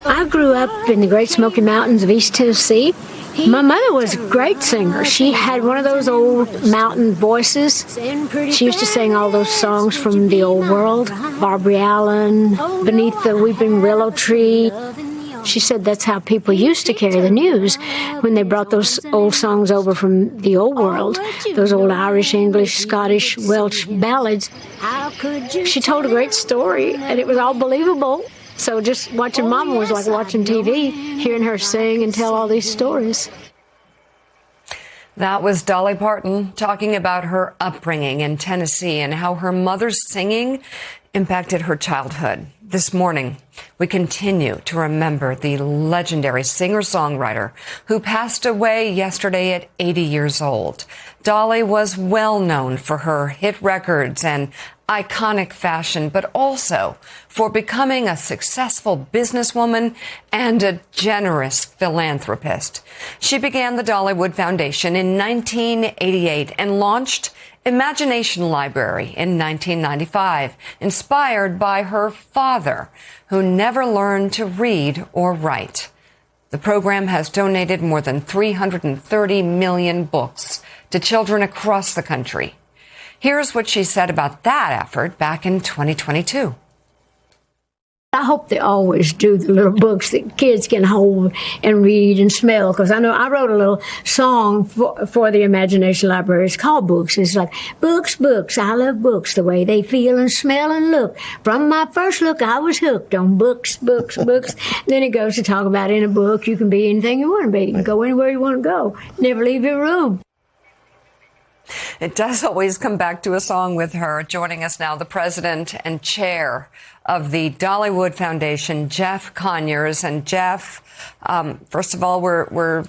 I grew up in the Great Smoky Mountains of East Tennessee. My mother was a great singer. She had one of those old mountain voices. She used to sing all those songs from the old world. Barbary Allen, Beneath the Weeping Willow Tree. She said that's how people used to carry the news when they brought those old songs over from the old world, those old Irish, English, Scottish, Welsh ballads. She told a great story, and it was all believable. So just watching Mama was like watching TV, hearing her sing and tell all these stories. That was Dolly Parton talking about her upbringing in Tennessee and how her mother's singing impacted her childhood. This morning, we continue to remember the legendary singer-songwriter who passed away yesterday at 80 years old. Dolly was well known for her hit records and iconic fashion, but also for becoming a successful businesswoman and a generous philanthropist. She began the Dollywood Foundation in 1988 and launched Imagination Library in 1995, inspired by her father, who never learned to read or write. The program has donated more than 330 million books to children across the country. Here's what she said about that effort back in 2022. I hope they always do the little books that kids can hold and read and smell, because I know I wrote a little song for the Imagination Library. It's called Books. It's like, books, books, I love books, the way they feel and smell and look. From my first look, I was hooked on books, books, books. Then it goes to talk about in a book, you can be anything you want to be. You can go anywhere you want to go. Never leave your room. It does always come back to a song with her. Joining us now, the president and chair of the Dollywood Foundation, Jeff Conyers. And Jeff, first of all, we're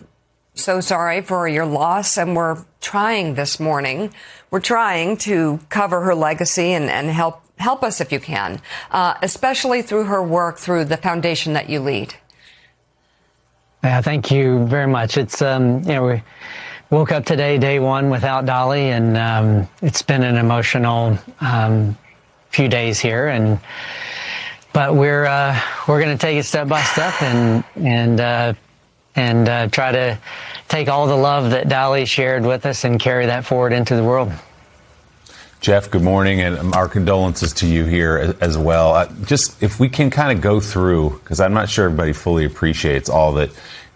so sorry for your loss, and we're trying this morning. We're trying to cover her legacy and help us if you can, especially through her work through the foundation that you lead. Yeah, thank you very much. It's we woke up today, day one, without Dolly, and it's been an emotional few days here, but we're going to take it step by step and try to take all the love that Dolly shared with us and carry that forward into the world. Jeff, good morning, and our condolences to you here as well. Just if we can kind of go through, because I'm not sure everybody fully appreciates all that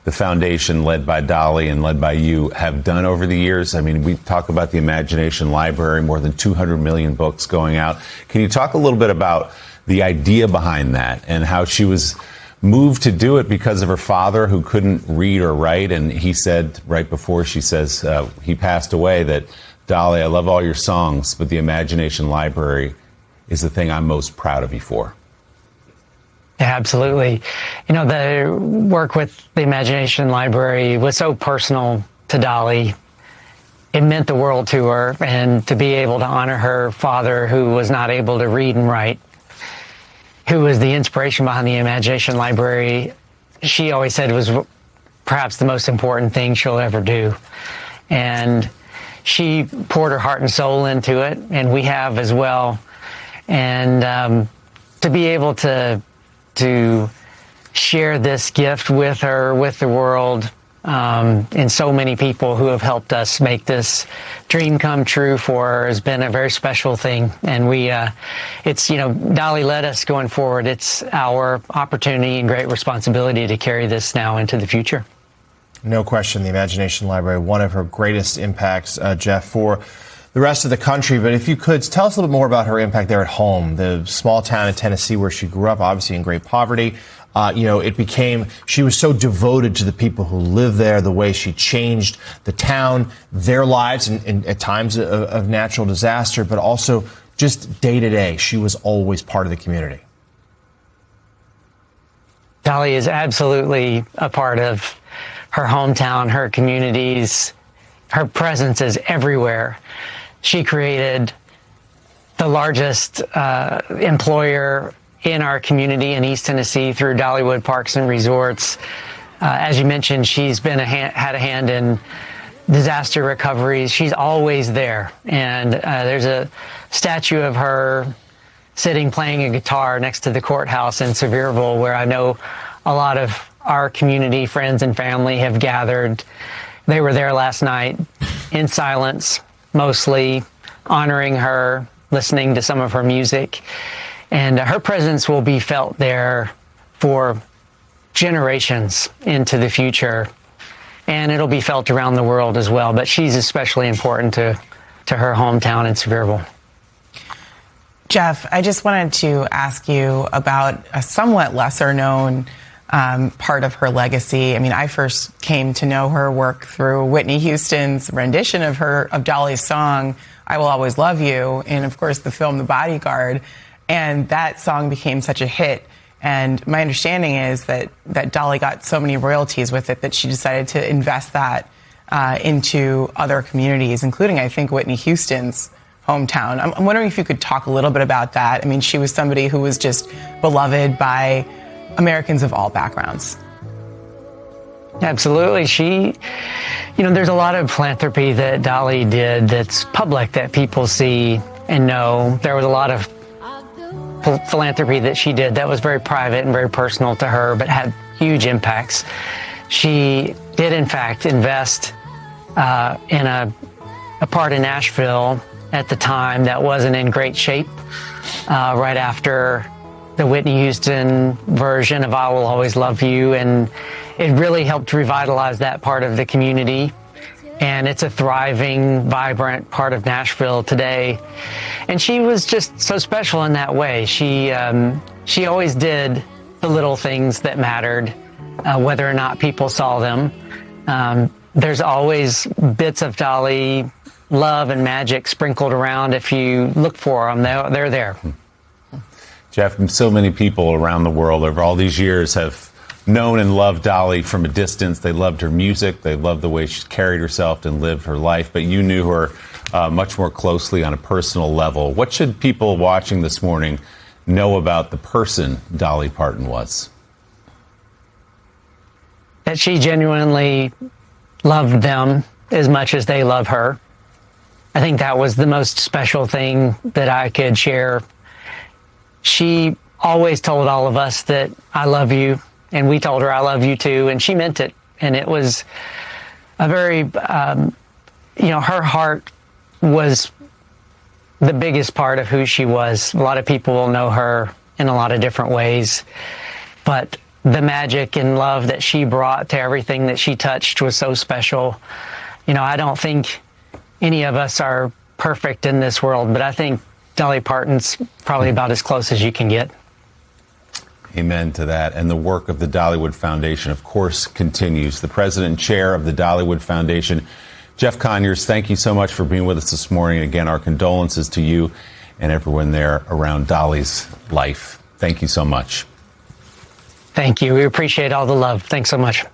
the foundation led by Dolly and led by you have done over the years. I mean, we talk about the Imagination Library, more than 200 million books going out. Can you talk a little bit about the idea behind that and how she was moved to do it because of her father, who couldn't read or write? And he said right before he passed away that, Dolly, I love all your songs, but the Imagination Library is the thing I'm most proud of you for. Yeah, absolutely. You know, the work with the Imagination Library was so personal to Dolly. It meant the world to her, and to be able to honor her father, who was not able to read and write, who was the inspiration behind the Imagination Library, she always said it was perhaps the most important thing she'll ever do. And she poured her heart and soul into it, and we have as well. And to be able to share this gift with her, with the world, and so many people who have helped us make this dream come true for her has been a very special thing. And Dolly led us going forward. It's our opportunity and great responsibility to carry this now into the future. No question, the Imagination Library, one of her greatest impacts, Jeff, for the rest of the country. But if you could tell us a little bit more about her impact there at home, the small town in Tennessee where she grew up, obviously in great poverty. She was so devoted to the people who live there, the way she changed the town, their lives, and at times of natural disaster, but also just day to day. She was always part of the community. Dolly is absolutely a part of her hometown, her communities. Her presence is everywhere. She created the largest employer in our community in East Tennessee through Dollywood Parks and Resorts. As you mentioned, she's been had a hand in disaster recovery. She's always there. And there's a statue of her sitting playing a guitar next to the courthouse in Sevierville, where I know a lot of our community, friends and family have gathered. They were there last night in silence, mostly honoring her, listening to some of her music. And her presence will be felt there for generations into the future. And it'll be felt around the world as well. But she's especially important to her hometown in Sevierville. Jeff, I just wanted to ask you about a somewhat lesser known part of her legacy. I mean, I first came to know her work through Whitney Houston's rendition of Dolly's song, I Will Always Love You, and of course the film The Bodyguard. And that song became such a hit. And my understanding is that Dolly got so many royalties with it that she decided to invest that into other communities, including, I think, Whitney Houston's hometown. I'm wondering if you could talk a little bit about that. I mean, she was somebody who was just beloved by Americans of all backgrounds. Absolutely. There's a lot of philanthropy that Dolly did that's public, that people see and know. There was a lot of philanthropy that she did that was very private and very personal to her, but had huge impacts. She did, in fact, invest in a part of Nashville at the time that wasn't in great shape, right after the Whitney Houston version of I Will Always Love You, and it really helped revitalize that part of the community. And it's a thriving, vibrant part of Nashville today. And she was just so special in that way. She always did the little things that mattered, whether or not people saw them. There's always bits of Dolly love and magic sprinkled around. If you look for them, they're there. Jeff, so many people around the world over all these years have known and loved Dolly from a distance. They loved her music. They loved the way she carried herself and lived her life. But you knew her much more closely on a personal level. What should people watching this morning know about the person Dolly Parton was? That she genuinely loved them as much as they love her. I think that was the most special thing that I could share. She always told all of us that I love you, and we told her I love you too, and she meant it. And it was a very, her heart was the biggest part of who she was. A lot of people will know her in a lot of different ways, but the magic and love that she brought to everything that she touched was so special. I don't think any of us are perfect in this world, but I think Dolly Parton's probably about as close as you can get. Amen to that. And the work of the Dollywood Foundation, of course, continues. The president and chair of the Dollywood Foundation, Jeff Conyers, thank you so much for being with us this morning. Again, our condolences to you and everyone there around Dolly's life. Thank you so much. Thank you. We appreciate all the love. Thanks so much.